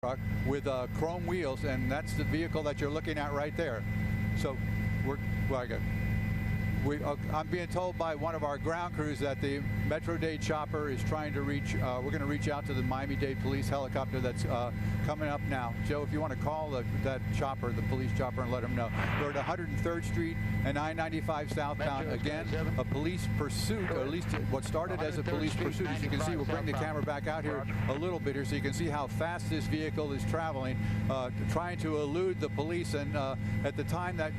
truck with chrome wheels, and that's the vehicle that you're looking at right there. So I'm being told by one of our ground crews that the Metro-Dade chopper is trying to reach, we're going to reach out to the Miami-Dade police helicopter that's coming up now. Joe, if you want to call that chopper, the police chopper, and let them know. We're at 103rd Street and I-95 southbound. Again, a police pursuit, or at least what started as a police pursuit. As you can see, we'll bring the camera back out here a little bit here so you can see how fast this vehicle is traveling, trying to elude the police. And at the time that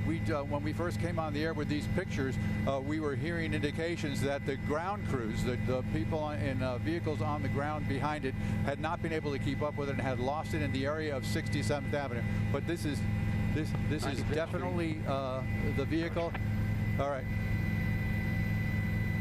when we first came on the air with these pictures, we were hearing indications that the ground crews, the people in vehicles on the ground behind it, had not been able to keep up with it and had lost it in the area of 67th Avenue. But this is definitely the vehicle. All right.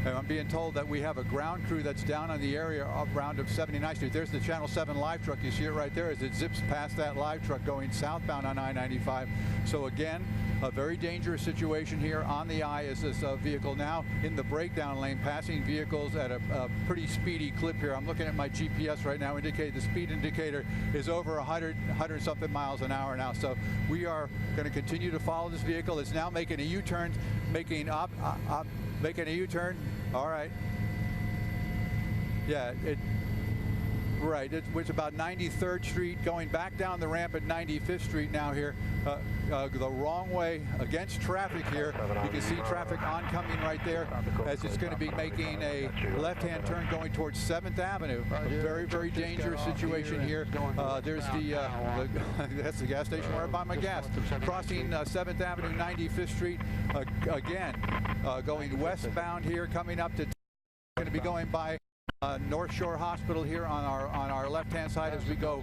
And I'm being told that we have a ground crew that's down on the area around of 79th Street. There's the Channel 7 live truck. You see it right there as it zips past that live truck going southbound on I-95. So again, a very dangerous situation here on the I as this vehicle now in the breakdown lane, passing vehicles at a pretty speedy clip here. I'm looking at my GPS right now, indicate the speed indicator is over 100 something miles an hour now. So we are going to continue to follow this vehicle. It's now making a U-turn, making a U-turn. All right. Yeah, right. It's about 93rd Street, going back down the ramp at 95th Street now here, the wrong way against traffic here. You can see traffic oncoming right there as it's going to be making a left-hand turn going towards 7th Avenue. A very, very dangerous situation here. There's that's the gas station where I buy my gas. Crossing 7th Avenue, 95th Street, again, going westbound here, coming up to, going to be going by North Shore Hospital here on our left-hand side as we go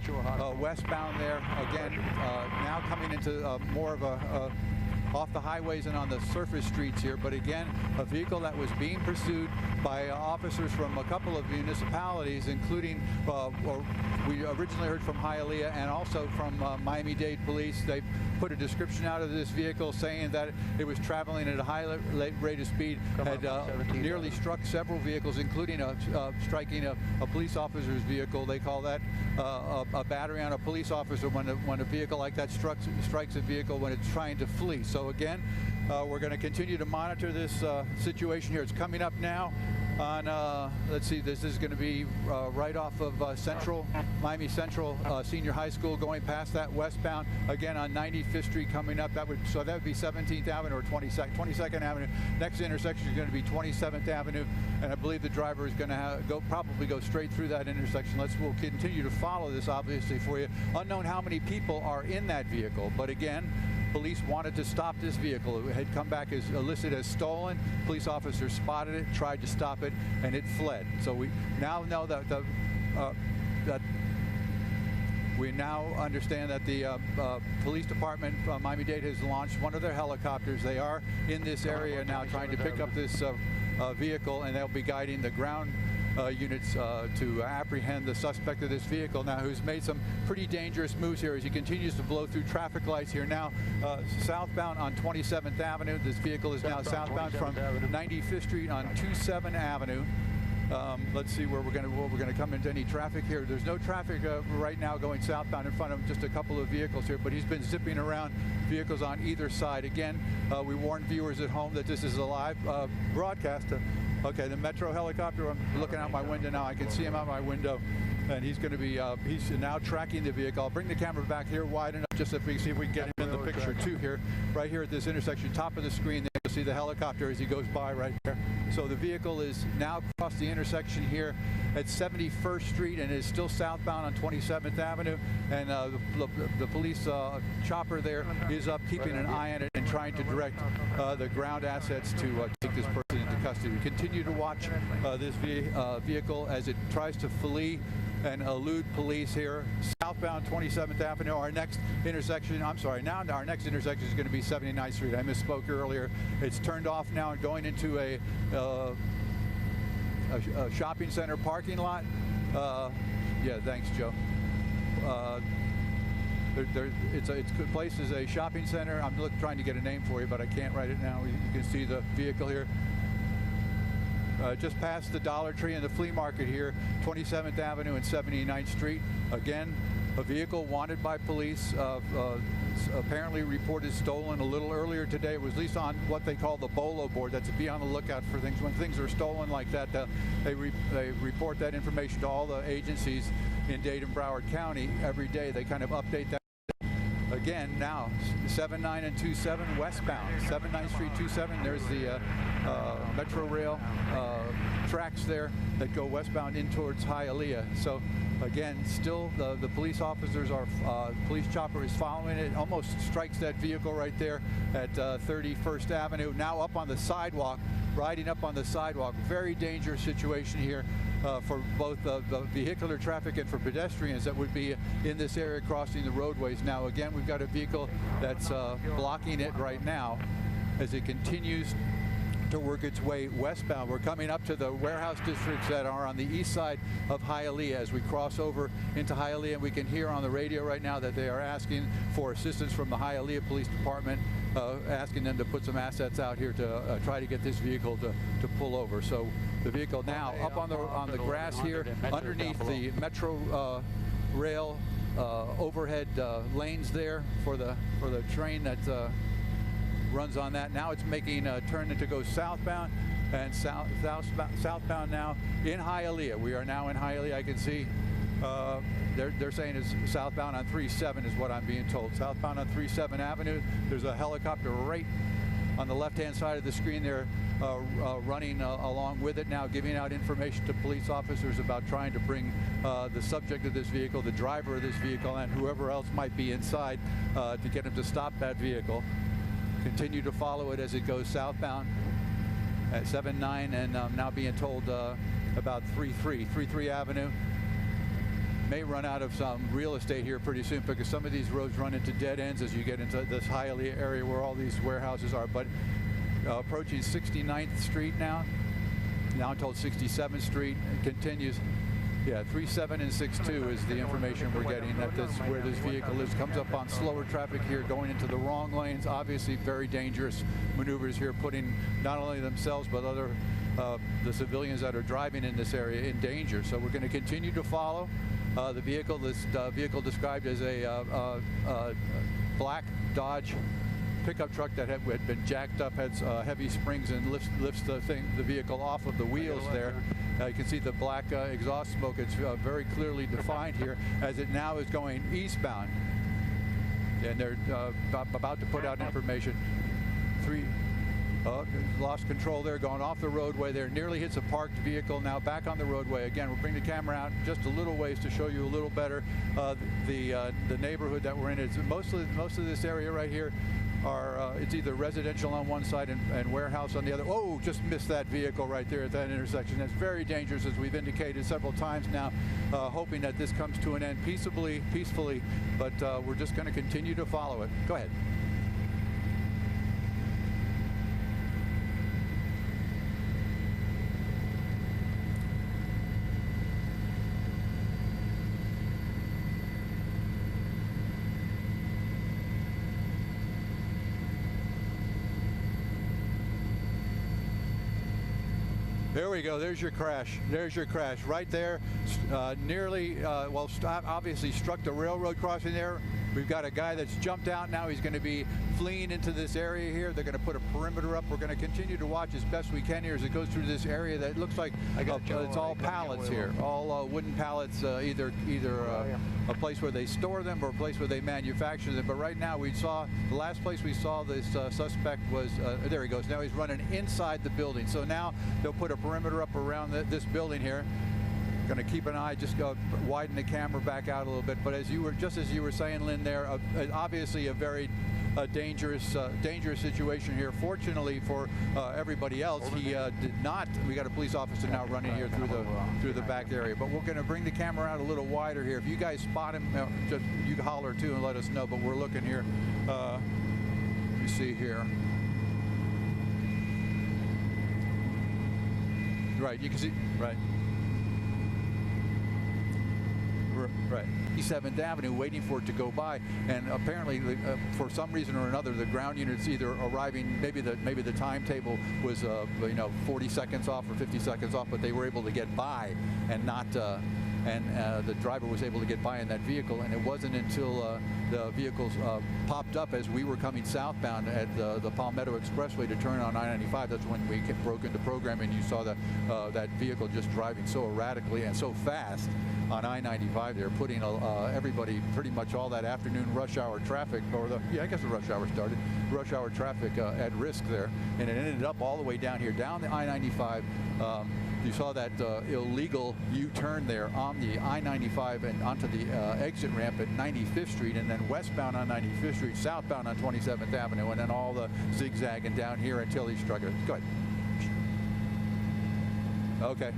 westbound there. Again, now coming into more of a off the highways and on the surface streets here. But again, a vehicle that was being pursued by officers from a couple of municipalities, including, we originally heard from Hialeah and also from Miami-Dade Police. They put a description out of this vehicle saying that it was traveling at a high rate of speed, had nearly struck several vehicles, including striking a police officer's vehicle. They call that a battery on a police officer when a vehicle like that strikes a vehicle when it's trying to flee. So again, we're going to continue to monitor this situation here. It's coming up now on, let's see, this is going to be right off of Miami Central Senior High School, going past that westbound, again on 95th Street coming up. That would be 17th Avenue or 22nd Avenue. Next intersection is going to be 27th Avenue, and I believe the driver is going to probably go straight through that intersection. We'll continue to follow this, obviously, for you. Unknown how many people are in that vehicle, but again, police wanted to stop this vehicle. It had come back as listed as stolen. Police officers spotted it, tried to stop it, and it fled. So we now know that we now understand that the police department, Miami-Dade, has launched one of their helicopters. They are in this area now trying to pick up this vehicle, and they'll be guiding the ground units to apprehend the suspect of this vehicle now, who's made some pretty dangerous moves here as he continues to blow through traffic lights here now southbound on 27th Avenue. This vehicle is now southbound from 95th Street on 27th Avenue. Let's see where we're going to come into any traffic here. There's no traffic right now going southbound in front of him, just a couple of vehicles here, but he's been zipping around vehicles on either side. Again, we warn viewers at home that this is a live broadcast. Okay, the Metro helicopter, I'm looking out my window now. I can see him out my window, and he's going to be, he's now tracking the vehicle. I'll bring the camera back here wide enough just so we see if we can get him in the picture too here. Right here at this intersection, top of the screen there, you'll see the helicopter as he goes by right there. So the vehicle is now across the intersection here at 71st Street and is still southbound on 27th Avenue. And the police chopper there is up, keeping an eye on it and trying to direct the ground assets to take this person into custody. We continue to watch this vehicle as it tries to flee and elude police here southbound 27th Avenue. Our next intersection, I'm sorry, now our next intersection is going to be 79th Street. I misspoke earlier. It's turned off now and going into a shopping center parking lot. Yeah, thanks, Joe. It's placed as a shopping center. I'm trying to get a name for you, but I can't write it now. You can see the vehicle here. Just past the Dollar Tree and the flea market here, 27th Avenue and 79th Street. Again, a vehicle wanted by police, apparently reported stolen a little earlier today. It was at least on what they call the BOLO board. That's to be on the lookout for things. When things are stolen like that, they report that information to all the agencies in Dade and Broward County every day. They kind of update that. Again, now 79 and 27 westbound, 79th Street 27. There's the Metro Rail tracks there that go westbound in towards Hialeah. So again, still the police officers are, police chopper is following it, almost strikes that vehicle right there at 31st Avenue. Now up on the sidewalk, riding up on the sidewalk. Very dangerous situation here for both the vehicular traffic and for pedestrians that would be in this area crossing the roadways. Now again, we've got a vehicle that's blocking it right now as it continues to work its way westbound. We're coming up to the warehouse districts that are on the east side of Hialeah. As we cross over into Hialeah, and we can hear on the radio right now that they are asking for assistance from the Hialeah Police Department, asking them to put some assets out here to try to get this vehicle to pull over. So the vehicle now up on the grass here underneath the Metro Rail overhead lanes there for the train that runs on that. Now it's making a turn to go southbound, and southbound now in Hialeah. We are now in Hialeah. I can see they're saying it's southbound on 37 is what I'm being told. Southbound on 37 Avenue. There's a helicopter right on the left-hand side of the screen there running along with it now, giving out information to police officers about trying to bring the subject of this vehicle, the driver of this vehicle, and whoever else might be inside to get him to stop that vehicle. Continue to follow it as it goes southbound at 79, and I'm now being told about 33 Avenue may run out of some real estate here pretty soon, because some of these roads run into dead ends as you get into this Hialeah area where all these warehouses are. But approaching 69th Street now I'm told 67th Street. It continues. Yeah, 37 and 62 is the information we're getting, that this where this vehicle is. Comes up on slower traffic here, going into the wrong lanes. Obviously very dangerous maneuvers here, putting not only themselves but other the civilians that are driving in this area in danger. So we're going to continue to follow the vehicle. This vehicle described as a black Dodge pickup truck that had been jacked up, had heavy springs, and lifts the vehicle off of the wheels there. You can see the black exhaust smoke. It's very clearly defined here as it now is going eastbound. And they're about to put out information. Lost control there, going off the roadway there. Nearly hits a parked vehicle, now back on the roadway. Again, we'll bring the camera out just a little ways to show you a little better the neighborhood that we're in. It's most of this area right here are it's either residential on one side and warehouse on the other. Oh, just missed that vehicle right there at that intersection. That's very dangerous, as we've indicated several times now, hoping that this comes to an end peacefully, but we're just going to continue to follow it. Go ahead. There we go. There's your crash. There's your crash right there. Nearly, well, obviously struck the railroad crossing there. We've got a guy that's jumped out now. He's going to be fleeing into this area here. They're going to put a perimeter up. We're going to continue to watch as best we can here as it goes through this area that looks like it's all pallets here, all wooden pallets, either a place where they store them or a place where they manufacture them. But right now, the last place we saw this suspect was, there he goes. Now he's running inside the building. So now they'll put a perimeter up around this building here. Going to keep an eye, just widen the camera back out a little bit. But as you were saying, Lynn, there obviously a very dangerous situation here. Fortunately for everybody else, he did not. We got a police officer now running here through the back area. But we're going to bring the camera out a little wider here. If you guys spot him, just you holler too and let us know. But we're looking here. You see here. Right. You can see. Right. Right, 7th Avenue, waiting for it to go by, and apparently, for some reason or another, the ground units either arriving. Maybe the timetable was 40 seconds off or 50 seconds off, but they were able to get by and not and the driver was able to get by in that vehicle. And it wasn't until the vehicles popped up as we were coming southbound at the Palmetto Expressway to turn on I-95. That's when we broke into program, and you saw that vehicle just driving so erratically and so fast on I-95 there, putting everybody, pretty much all that afternoon rush hour traffic, or I guess the rush hour started, rush hour traffic at risk there. And it ended up all the way down here, down the I-95. You saw that illegal U-turn there on the I-95 and onto the exit ramp at 95th Street, and then westbound on 95th Street, southbound on 27th Avenue, and then all the zigzagging down here until he struck it. Go ahead. Okay.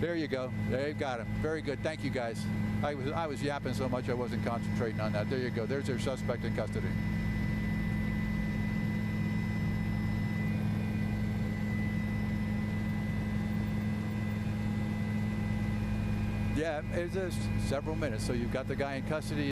There you go. There you got him. Very good. Thank you, guys. I was yapping so much I wasn't concentrating on that. There you go. There's their suspect in custody. Yeah, it's several minutes. So you've got the guy in custody.